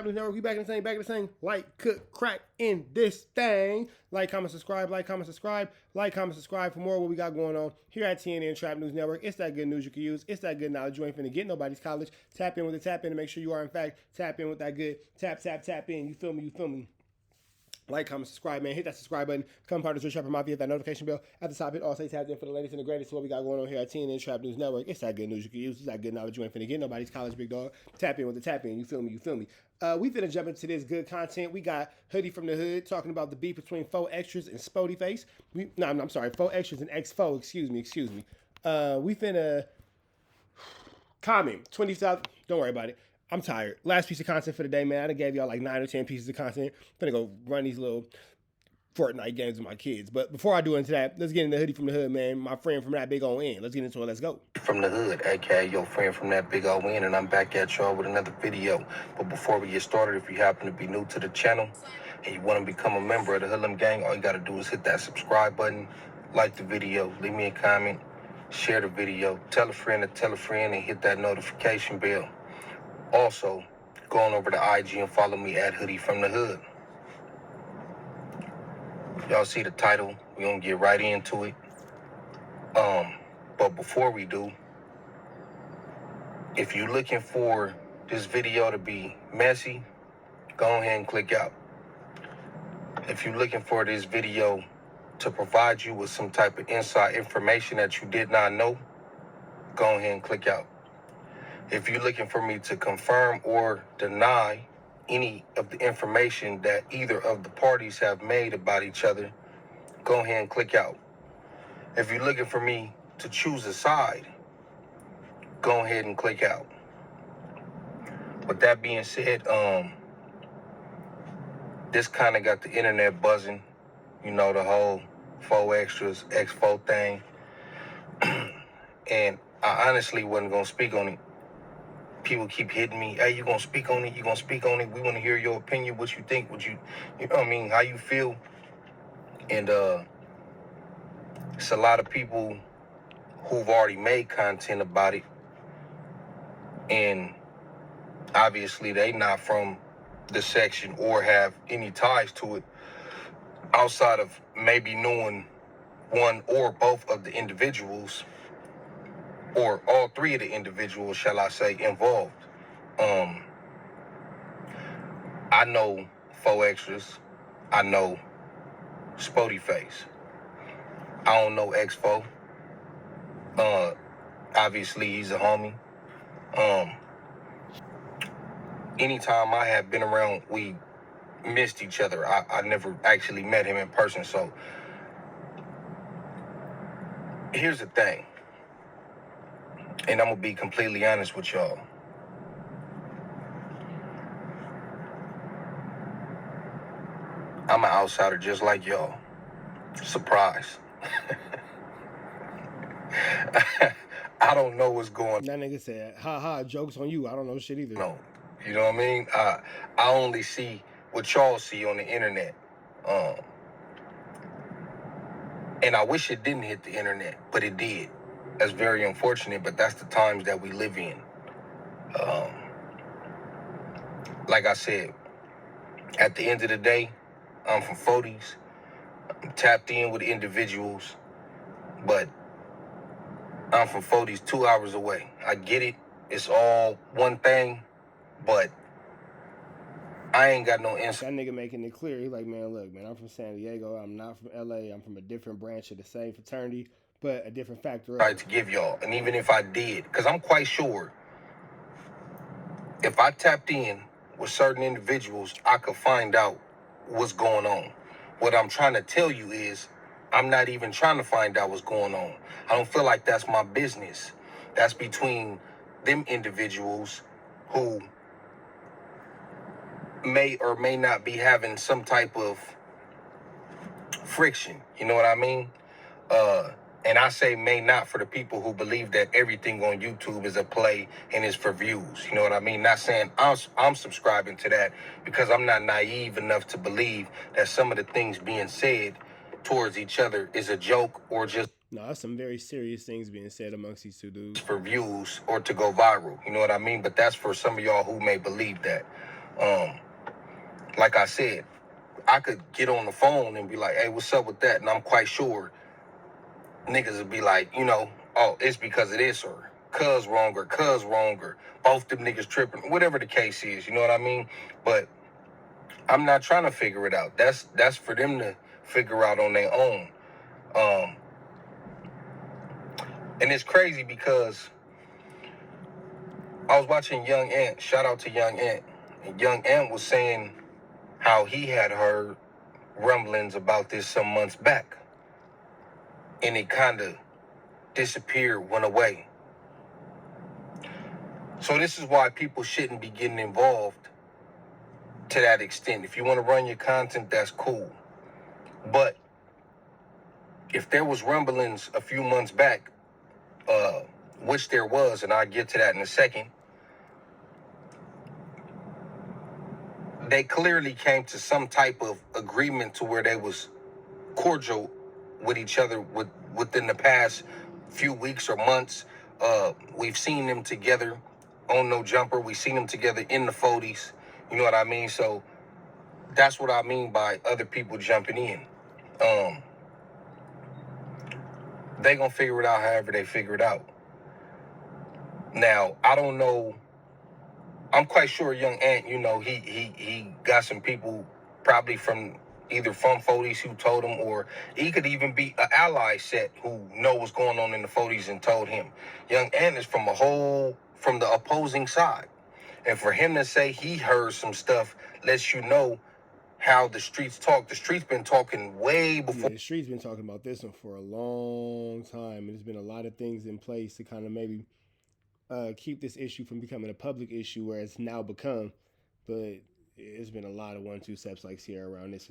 News Network. We back in the same. Like, cook, crack in this thing. Like, comment, subscribe. Like, comment, subscribe. Like, comment, subscribe for more of what we got going on here at TNN Trap News Network. It's that good news you can use. It's that good knowledge. You ain't finna get nobody's college. Tap in with the tap in to make sure you are, in fact, tap in with that good tap in. You feel me? Like, comment, subscribe, man. Hit that subscribe button. Become part of the Trapper Mafia. Hit that notification bell at the top. It all say tapped in for the latest and the greatest. What we got going on here at TNN Trap News Network. It's that good news you can use. It's that good knowledge you ain't finna get nobody's college, big dog. Tap in with the tap in. You feel me? We finna jump into this good content. We got Hoodie from the Hood talking about the beef between 4XTRAZ and Spody Face. I'm sorry, 4XTRAZ and X4. Excuse me. We finna comment 20,000. Don't worry about it. I'm tired. Last piece of content for the day, man. I done gave y'all like 9 or 10 pieces of content. I'm finna go run these little Fortnite games with my kids. But before I do into that, let's get into Hoodie from the Hood, man. My friend from that big old end. Let's get into it. Let's go. From the Hood, aka your friend from that big old end, and I'm back at y'all with another video. But before we get started, if you happen to be new to the channel and you want to become a member of the Hoodlum Gang, all you got to do is hit that subscribe button, like the video, leave me a comment, share the video, tell a friend to tell a friend, and hit that notification bell. Also, go on over to IG and follow me at Hoodie from the Hood. Y'all see the title. We're going to get right into it. But before we do, if you're looking for this video to be messy, go ahead and click out. If you're looking for this video to provide you with some type of inside information that you did not know, go ahead and click out. If you're looking for me to confirm or deny any of the information that either of the parties have made about each other, go ahead and click out. If you're looking for me to choose a side, go ahead and click out. With that being said, this kind of got the internet buzzing, you know, the whole 4XTRAZ, X4 thing. And I honestly wasn't going to speak on it. People keep hitting me, hey, you gonna speak on it? We want to hear your opinion, what you think, you know what I mean, how you feel. And it's a lot of people who've already made content about it, and obviously they not from the section or have any ties to it outside of maybe knowing one or both of the individuals, or all three of the individuals, shall I say, involved. I know 4XTRAZ. I know Spody Face. I don't know X4. Obviously he's a homie. Anytime I have been around, we missed each other. I never actually met him in person. So here's the thing, and I'm gonna be completely honest with y'all. I'm an outsider just like y'all. Surprise. I don't know what's going on. That nigga said, ha, joke's on you. I don't know shit either. No, you know what I mean? I only see what y'all see on the internet. And I wish it didn't hit the internet, but it did. That's very unfortunate, but that's the times that we live in. Like I said, at the end of the day, I'm from 40s. I'm tapped in with individuals, but I'm from 40s 2 hours away. I get it. It's all one thing, but I ain't got no answer. That nigga making it clear. He's like, man, look, man, I'm from San Diego. I'm not from LA. I'm from a different branch of the same fraternity, but a different factor. Right, to give y'all. And even if I did, because I'm quite sure if I tapped in with certain individuals, I could find out what's going on. What I'm trying to tell you is I'm not even trying to find out what's going on. I don't feel like that's my business. That's between them individuals who may or may not be having some type of friction. You know what I mean? And I say may not for the people who believe that everything on YouTube is a play and is for views. You know what I mean? Not saying I'm subscribing to that, because I'm not naive enough to believe that some of the things being said towards each other is a joke or just... No, that's some very serious things being said amongst these two dudes. For views or to go viral. You know what I mean? But that's for some of y'all who may believe that. Like I said, I could get on the phone and be like, hey, what's up with that? And I'm quite sure niggas would be like, you know, oh, it's because of this, or cuz wrong, or both them niggas tripping, whatever the case is, you know what I mean? But I'm not trying to figure it out. That's for them to figure out on their own. And it's crazy because I was watching Young Ant, shout out to Young Ant, and Young Ant was saying how he had heard rumblings about this some months back, and it kind of disappeared, went away. So this is why people shouldn't be getting involved to that extent. If you want to run your content, that's cool. But if there was rumblings a few months back, which there was, and I'll get to that in a second, they clearly came to some type of agreement to where they was cordial with each other within the past few weeks or months. We've seen them together on No Jumper. We've seen them together in the 40s. You know what I mean? So that's what I mean by other people jumping in. They gonna figure it out however they figure it out. Now, I don't know. I'm quite sure Young Ant, you know, he got some people probably from either from 40s who told him, or he could even be an ally set who know what's going on in the 40s and told him. Young Ant is from the opposing side. And for him to say he heard some stuff lets you know how the streets talk. The streets been talking way before. Yeah, the streets been talking about this one for a long time, and there's been a lot of things in place to kind of maybe keep this issue from becoming a public issue where it's now become. But it's been a lot of 1-2 steps like Sierra around this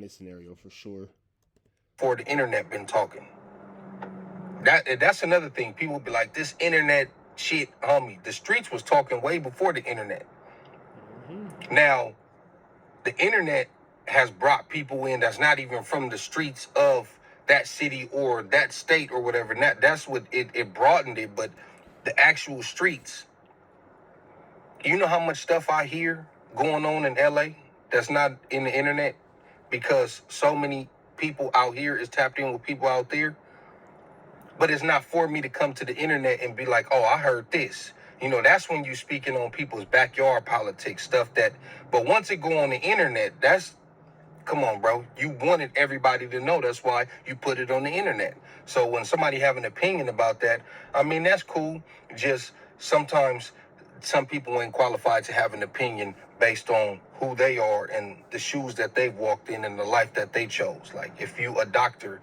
scenario for sure. For the internet been talking. That's another thing. People be like, this internet shit, homie. The streets was talking way before the internet. Mm-hmm. Now, the internet has brought people in that's not even from the streets of that city or that state or whatever. And that's what it broadened it. But the actual streets, you know how much stuff I hear going on in LA that's not in the internet because so many people out here is tapped in with people out there. But it's not for me to come to the internet and be like, oh, I heard this. You know, that's when you speaking on people's backyard politics, stuff that, but once it go on the internet, come on, bro. You wanted everybody to know. That's why you put it on the internet. So when somebody have an opinion about that, I mean, that's cool. Just sometimes some people ain't qualified to have an opinion based on who they are and the shoes that they've walked in and the life that they chose. Like if you a doctor,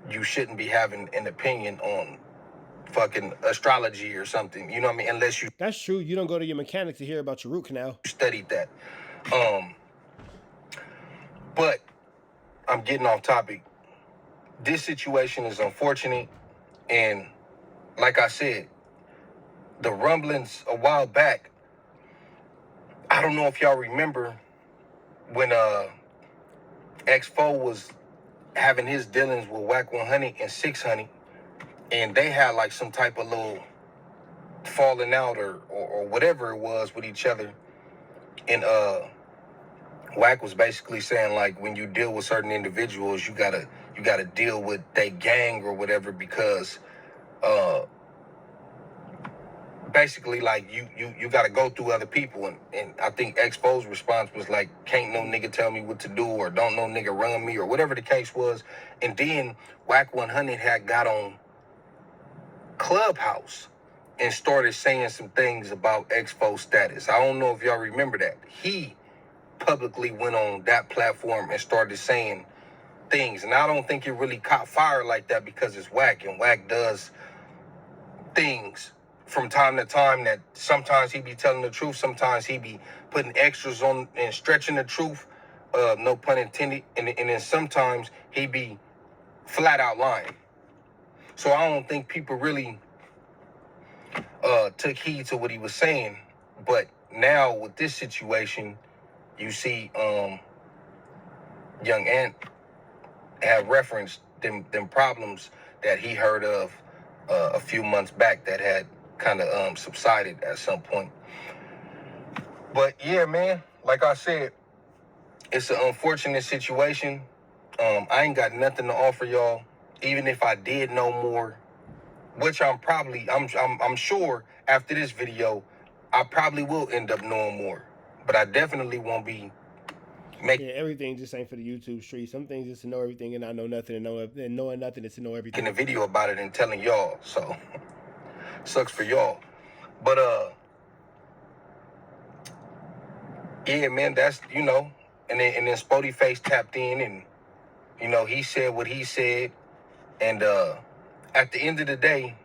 you shouldn't be having an opinion on fucking astrology or something. You know what I mean? Unless you... That's true. You don't go to your mechanic to hear about your root canal. Studied that. But I'm getting off topic. This situation is unfortunate. And like I said, the rumblings a while back, I don't know if y'all remember when X4 was having his dealings with WACK100 and 600, and they had like some type of little falling out or whatever it was with each other. And WACK was basically saying like when you deal with certain individuals, you gotta deal with their gang or whatever because basically like you gotta go through other people. And I think X4's response was like, can't no nigga tell me what to do, or don't no nigga run me, or whatever the case was. And then WACK100 had got on Clubhouse and started saying some things about X4's status. I don't know if y'all remember that. He publicly went on that platform and started saying things. And I don't think it really caught fire like that because it's WACK, and WACK does things from time to time that sometimes he be telling the truth, sometimes he be putting extras on and stretching the truth, no pun intended, and then sometimes he be flat out lying. So I don't think people really took heed to what he was saying. But now with this situation, you see Young Ant have referenced them problems that he heard of a few months back that had kind of subsided at some point. But yeah, man, like I said, it's an unfortunate situation. I ain't got nothing to offer y'all. Even if I did know more, which I'm sure after this video, I probably will end up knowing more. But I definitely won't be making everything just ain't for the YouTube street. Some things is to know everything and not know nothing, and knowing nothing is to know everything. a video about it and telling y'all. So sucks for y'all. But yeah, man, that's, you know, and then Spody Face tapped in, and you know, he said what he said, and at the end of the day,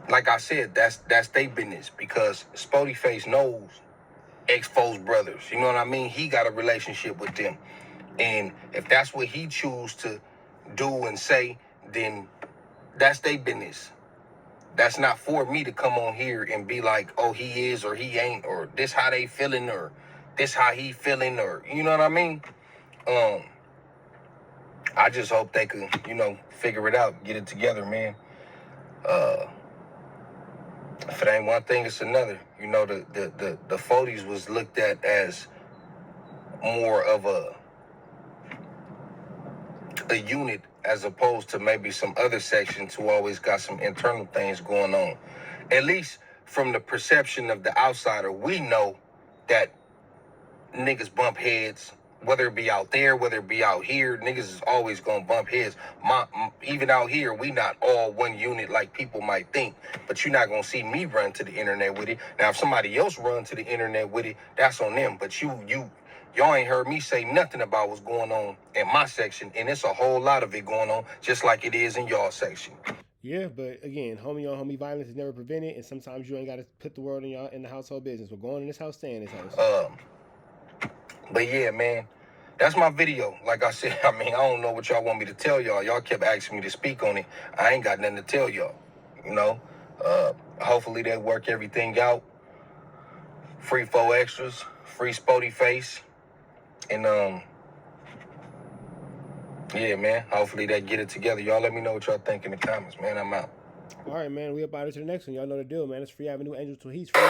like I said, that's their business, because Spody Face knows X-Fo's brothers. You know what I mean? He got a relationship with them, and if that's what he choose to do and say, then that's their business. That's not for me to come on here and be like, oh, he is or he ain't, or this how they feeling, or this how he feeling, or, you know what I mean? I just hope they could, you know, figure it out, get it together, man. If it ain't one thing, it's another. You know, the 40s was looked at as more of a unit, as opposed to maybe some other sections who always got some internal things going on. At least from the perception of the outsider, we know that niggas bump heads, whether it be out there, whether it be out here. Niggas is always gonna bump heads. Even out here, we not all one unit like people might think. But you're not gonna see me run to the internet with it. Now, if somebody else run to the internet with it, that's on them. But y'all ain't heard me say nothing about what's going on in my section, and it's a whole lot of it going on, just like it is in y'all section. Yeah, but again, homie on homie violence is never prevented, and sometimes you ain't got to put the world in the household business. We're going in this house, stay in this house. But yeah, man, that's my video. Like I said, I mean, I don't know what y'all want me to tell y'all. Y'all kept asking me to speak on it. I ain't got nothing to tell y'all, you know. Hopefully they work everything out. Free 4XTRAZ, free Spody Face, and yeah, man, hopefully they get it together. Y'all let me know what y'all think in the comments, man. I'm out. All right, man, we up out to the next one. Y'all know the deal, man. It's Free Avenue Angel till he's free.